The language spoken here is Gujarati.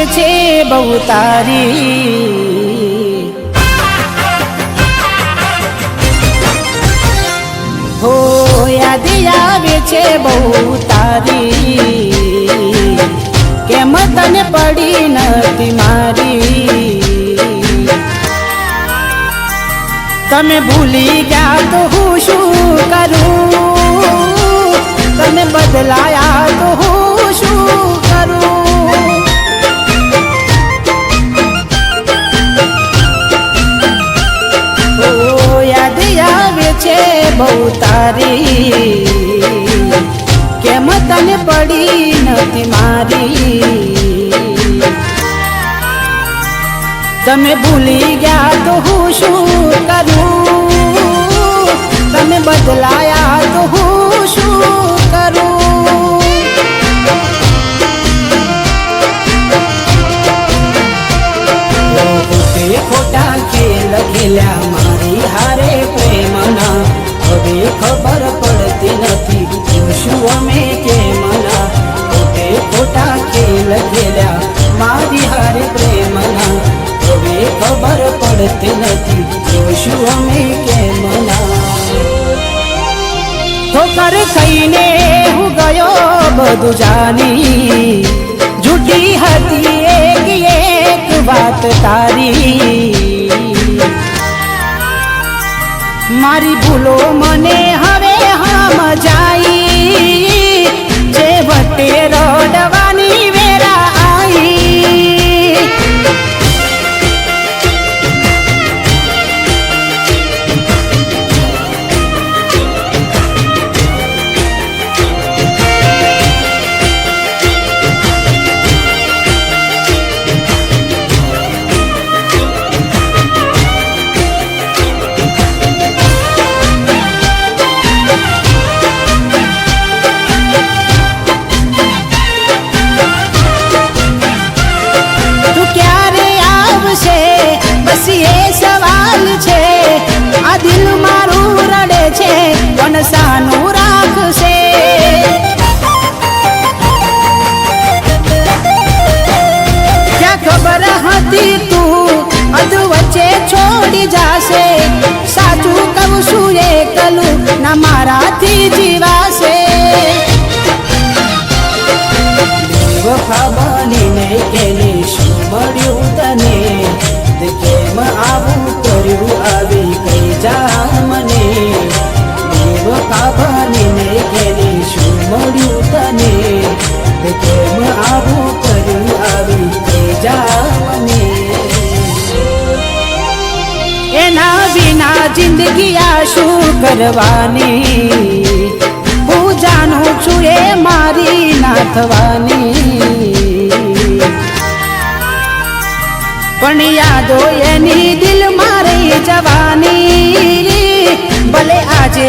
આવે છે બહુ તારી, હો યાદ આવે છે બહુ તારી, કેમ તને પડી નથી મારી। તમે ભૂલી ગયા તો હું શું કરું, તમે બદલાયા તો હું શું કરું। ઓ યાદ આવે છે બહુ તારી, કેમ તને પડી નથી મારી। તમે ભૂલી ગયા તો હું શું કરું, તમે બદલાયા તો હું શું કરું। ખોટા ખેલ ખેલ્યા મારી હારે પ્રેમના, હવે ખબર પડતી નથી શું અમે કેમના। ખોટા ખેલ ખેલ્યા મારી હારે પ્રેમના, હવે ખબર પડતી નથી શું અમે કેમના। ઠોકર થઈને હું ગયો બધું જાની, જૂઠી હતી એક વાત તારી। મારી ભૂલો મને હવે સમજાઈ, જે વટે રડવાની વેરા આવી। દિલ મારું રડે છે કોણ સાનું રાખશે। ક્યાં ખબર હતી તું અધ વચ્ચે છોડી જાશે, સાચું કહું છું એકલું ના મારાથી જીવાશે। વફા બનીને કેલી શું મળ્યું તને, કેમ આવું કર્યું આવી કઈ જા મને। વફા બનીને કેલી શું મળ્યું તને, કેમ આવું કર્યું આવી કઈ જા મને। એના વિના જિંદગી આ શું કરવાની, હું જાણું છું એ મારી ના થવાની। પણ યાદો એની દિલ મારી જવાની, ભલે આજે